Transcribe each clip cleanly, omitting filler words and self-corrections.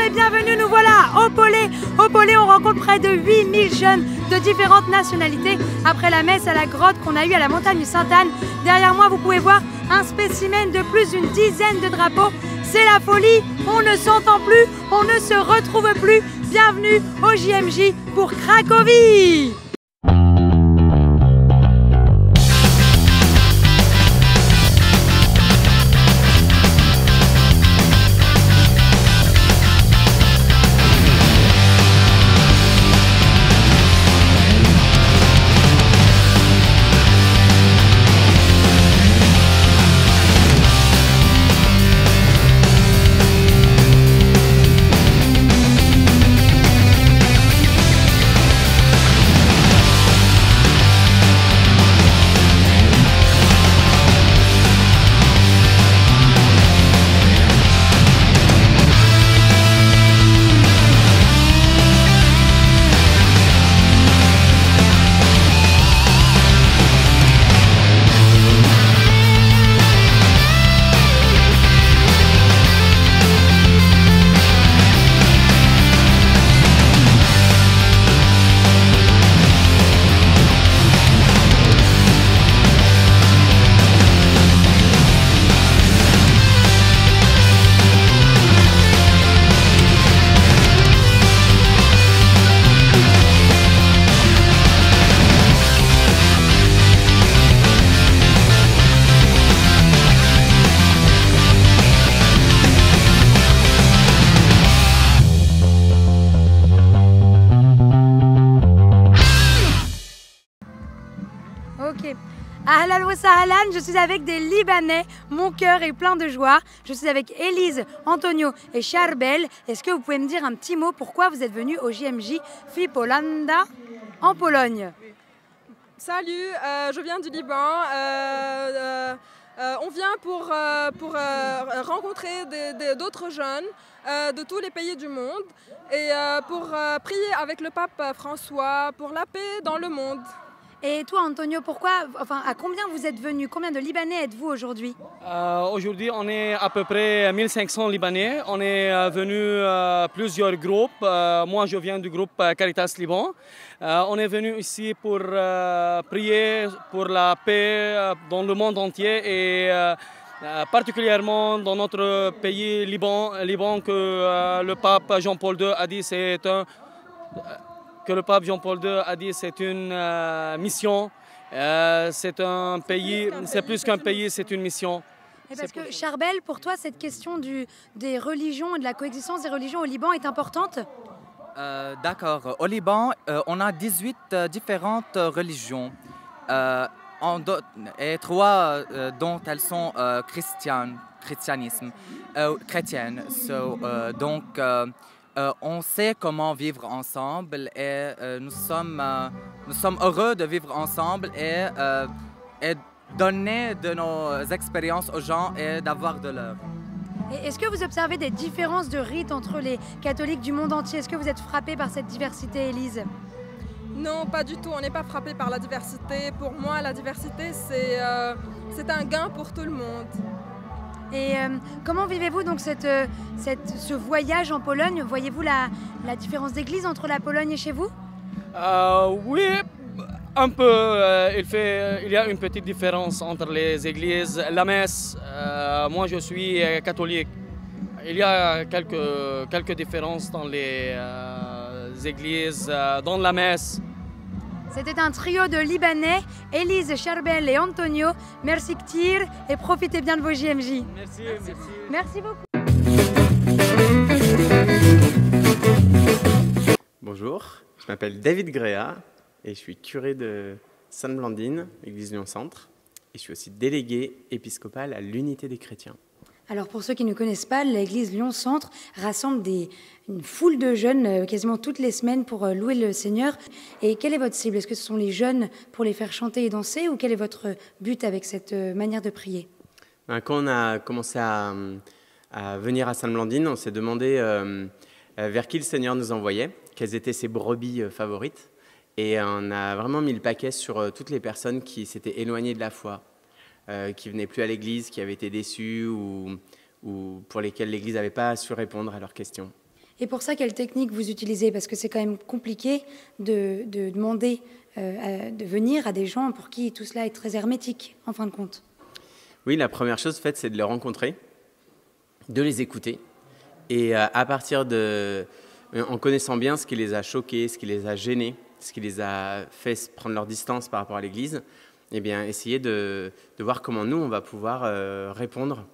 et bienvenue, nous voilà au Pollet. Au Pollet, on rencontre près de 8000 jeunes de différentes nationalités après la messe à la grotte qu'on a eue à la montagne Sainte-Anne. Derrière moi, vous pouvez voir un spécimen de plus d'une dizaine de drapeaux. C'est la folie, on ne s'entend plus, on ne se retrouve plus. Bienvenue au JMJ pour Cracovie. Ok. Ahlan wa sahlan, je suis avec des Libanais, mon cœur est plein de joie. Je suis avec Elise, Antonio et Charbel. Est-ce que vous pouvez me dire un petit mot pourquoi vous êtes venus au JMJ Polanda en Pologne? Salut, je viens du Liban. On vient pour rencontrer d'autres jeunes de tous les pays du monde et pour prier avec le pape François pour la paix dans le monde. Et toi, Antonio, à combien vous êtes venus? Combien de Libanais êtes-vous aujourd'hui? Aujourd'hui, on est à peu près 1500 Libanais. On est venus plusieurs groupes. Moi, je viens du groupe Caritas Liban. On est venu ici pour prier pour la paix dans le monde entier et particulièrement dans notre pays, Liban que le pape Jean-Paul II a dit c'est une mission, c'est un pays, c'est plus qu'un pays, c'est une mission. Et parce que Charbel, pour toi, cette question des religions et de la coexistence des religions au Liban est importante? D'accord. Au Liban, on a 18 différentes religions et 3 dont elles sont chrétiennes. On sait comment vivre ensemble et nous sommes heureux de vivre ensemble et donner de nos expériences aux gens et d'avoir de l'heure. Est-ce que vous observez des différences de rites entre les catholiques du monde entier? Est-ce que vous êtes frappée par cette diversité, Élise? Non, pas du tout. On n'est pas frappé par la diversité. Pour moi, la diversité, c'est un gain pour tout le monde. Et comment vivez-vous donc ce voyage en Pologne? Voyez-vous la différence d'église entre la Pologne et chez vous? Oui, un peu. Il y a une petite différence entre les églises. La messe, moi je suis catholique. Il y a quelques différences dans les églises, dans la messe. C'était un trio de Libanais, Elise, Charbel et Antonio. Merci Ktir et profitez bien de vos JMJ. Merci. Merci beaucoup. Bonjour, je m'appelle David Gréa et je suis curé de Sainte-Blandine, église Lyon-Centre. Et je suis aussi délégué épiscopal à l'Unité des chrétiens. Alors pour ceux qui ne connaissent pas, l'église Lyon-Centre rassemble une foule de jeunes quasiment toutes les semaines pour louer le Seigneur. Et quelle est votre cible? Est-ce que ce sont les jeunes pour les faire chanter et danser ou quel est votre but avec cette manière de prier? Quand on a commencé à venir à Sainte-Blandine, on s'est demandé vers qui le Seigneur nous envoyait, quelles étaient ses brebis favorites. Et on a vraiment mis le paquet sur toutes les personnes qui s'étaient éloignées de la foi, qui ne venaient plus à l'église, qui avaient été déçues ou pour lesquelles l'église n'avait pas su répondre à leurs questions. Et pour ça, quelle technique vous utilisez? Parce que c'est quand même compliqué de demander de venir à des gens pour qui tout cela est très hermétique, en fin de compte. Oui, la première chose, en fait, c'est de les rencontrer, de les écouter. Et à partir en connaissant bien ce qui les a choqués, ce qui les a gênés, ce qui les a fait prendre leur distance par rapport à l'Église, eh bien, essayer de voir comment nous, on va pouvoir répondre,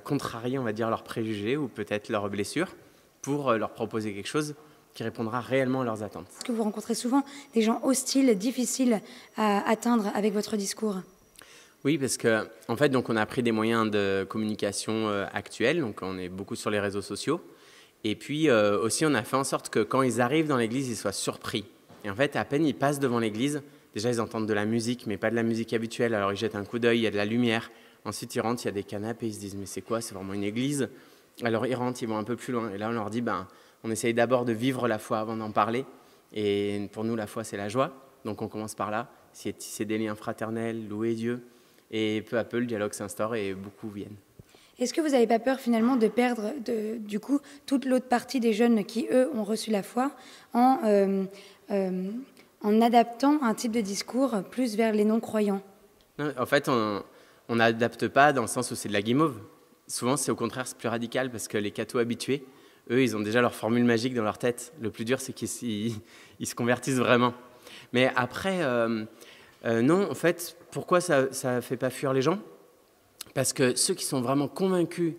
contrarier, on va dire, leurs préjugés ou peut-être leurs blessures, pour leur proposer quelque chose qui répondra réellement à leurs attentes. Est-ce que vous rencontrez souvent des gens hostiles, difficiles à atteindre avec votre discours? Oui, parce que en fait, donc, on a pris des moyens de communication actuels, donc on est beaucoup sur les réseaux sociaux. Et puis aussi, on a fait en sorte que quand ils arrivent dans l'église, ils soient surpris. Et en fait, à peine ils passent devant l'église, déjà ils entendent de la musique, mais pas de la musique habituelle. Alors ils jettent un coup d'œil, il y a de la lumière. Ensuite, ils rentrent, il y a des canapés, ils se disent « mais c'est quoi? C'est vraiment une église ?» Alors ils rentrent, ils vont un peu plus loin. Et là, on leur dit on essaye d'abord de vivre la foi avant d'en parler. Et pour nous, la foi, c'est la joie. Donc on commence par là, essayer de tisser des liens fraternels, louer Dieu. Et peu à peu, le dialogue s'instaure et beaucoup viennent. Est-ce que vous n'avez pas peur finalement de perdre du coup toute l'autre partie des jeunes qui, eux, ont reçu la foi en adaptant un type de discours plus vers les non-croyants? En fait, on n'adapte pas dans le sens où c'est de la guimauve. Souvent, c'est au contraire, c'est plus radical parce que les cathos habitués, eux, ils ont déjà leur formule magique dans leur tête. Le plus dur, c'est qu'ils se convertissent vraiment. Mais après, non, en fait, pourquoi ça ne fait pas fuir les gens? Parce que ceux qui sont vraiment convaincus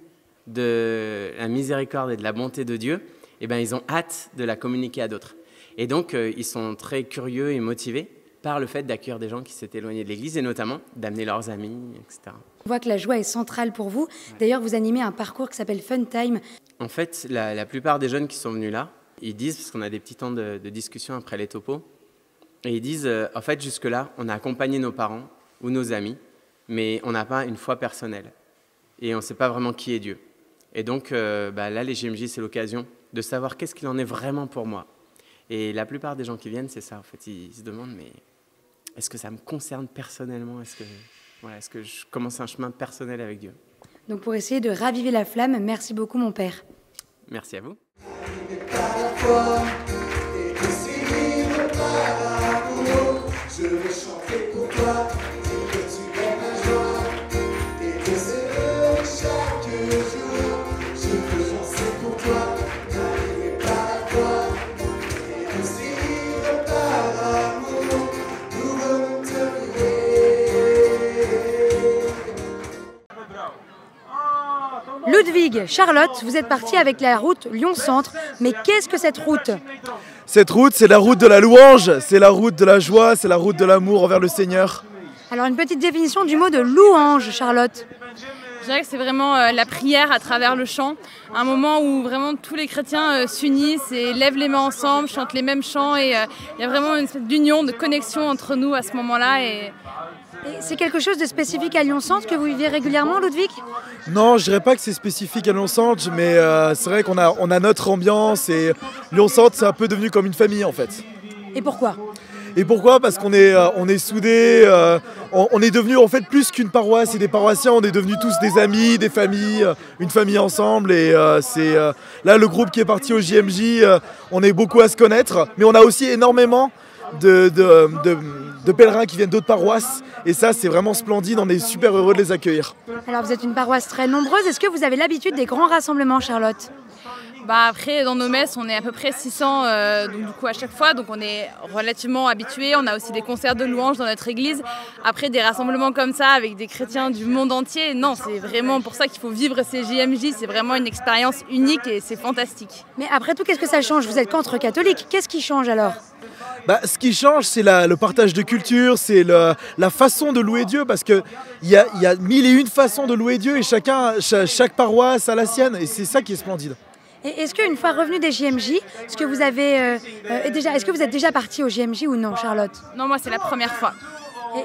de la miséricorde et de la bonté de Dieu, eh ben, ils ont hâte de la communiquer à d'autres. Et donc, ils sont très curieux et motivés par le fait d'accueillir des gens qui s'étaient éloignés de l'Église et notamment d'amener leurs amis, etc. On voit que la joie est centrale pour vous. D'ailleurs, vous animez un parcours qui s'appelle Fun Time. En fait, la plupart des jeunes qui sont venus là, ils disent, parce qu'on a des petits temps de discussion après les topos, et ils disent, en fait, jusque-là, on a accompagné nos parents ou nos amis, mais on n'a pas une foi personnelle. Et on ne sait pas vraiment qui est Dieu. Et donc, là, les JMJ, c'est l'occasion de savoir qu'est-ce qu'il en est vraiment pour moi. Et la plupart des gens qui viennent, c'est ça. En fait, ils se demandent, mais est-ce que ça me concerne personnellement? Est-ce que je commence un chemin personnel avec Dieu? Donc, pour essayer de raviver la flamme, merci beaucoup, mon père. Merci à vous. Je vais chanter pour toi, dire que tu es ma joie, et que c'est heureux chaque jour. Je veux chanter pour toi, animé par la foi, et aussi libre par amour. Nous venons te louer. Ludwig, Charlotte, vous êtes partis avec la route Lyon-Centre. Mais qu'est-ce que cette route? Cette route, c'est la route de la louange, c'est la route de la joie, c'est la route de l'amour envers le Seigneur. Alors une petite définition du mot de louange, Charlotte. Je dirais que c'est vraiment la prière à travers le chant, un moment où vraiment tous les chrétiens s'unissent et lèvent les mains ensemble, chantent les mêmes chants et il y a vraiment une espèce d'union, de connexion entre nous à ce moment-là. Et c'est quelque chose de spécifique à Lyon-Centre que vous vivez régulièrement, Ludwig? Non, je dirais pas que c'est spécifique à Lyon-Centre, mais c'est vrai qu'on a notre ambiance et Lyon-Centre, c'est un peu devenu comme une famille en fait. Et pourquoi? Et pourquoi? Parce qu'on est soudés, on est devenus en fait plus qu'une paroisse et des paroissiens, on est devenus tous des amis, des familles, une famille ensemble. Et c'est là le groupe qui est parti au JMJ, on est beaucoup à se connaître, mais on a aussi énormément de pèlerins qui viennent d'autres paroisses. Et ça, c'est vraiment splendide, on est super heureux de les accueillir. Alors vous êtes une paroisse très nombreuse, est-ce que vous avez l'habitude des grands rassemblements, Charlotte? Après, dans nos messes, on est à peu près 600 donc, du coup, à chaque fois, donc on est relativement habitués. On a aussi des concerts de louanges dans notre église. Après, des rassemblements comme ça avec des chrétiens du monde entier, non, c'est vraiment pour ça qu'il faut vivre ces JMJ. C'est vraiment une expérience unique et c'est fantastique. Mais après tout, qu'est-ce que ça change? Vous êtes qu'entre catholiques, qu'est-ce qui change alors? Ce qui change, c'est le partage de culture, c'est la façon de louer Dieu, parce qu'il y a mille et une façons de louer Dieu et chaque paroisse a la sienne, et c'est ça qui est splendide. Et est-ce qu'une fois revenu des JMJ, est-ce que vous êtes déjà parti au JMJ ou non, Charlotte? Non, moi c'est la première fois.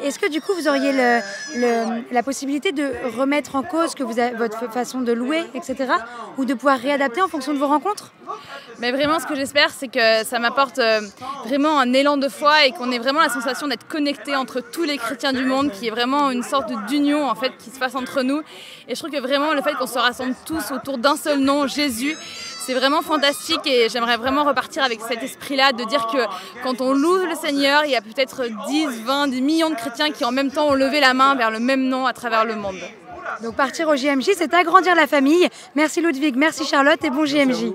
Est-ce que du coup vous auriez la possibilité de remettre en cause votre façon de louer, etc. ou de pouvoir réadapter en fonction de vos rencontres? Mais vraiment, ce que j'espère, c'est que ça m'apporte vraiment un élan de foi et qu'on ait vraiment la sensation d'être connectés entre tous les chrétiens du monde, qu'il y ait vraiment une sorte d'union en fait qui se passe entre nous. Et je trouve que vraiment le fait qu'on se rassemble tous autour d'un seul nom, Jésus, c'est vraiment fantastique et j'aimerais vraiment repartir avec cet esprit-là de dire que quand on loue le Seigneur, il y a peut-être 10, 20, des millions de chrétiens qui en même temps ont levé la main vers le même nom à travers le monde. Donc partir au JMJ, c'est agrandir la famille. Merci Ludwig, merci Charlotte et bon JMJ.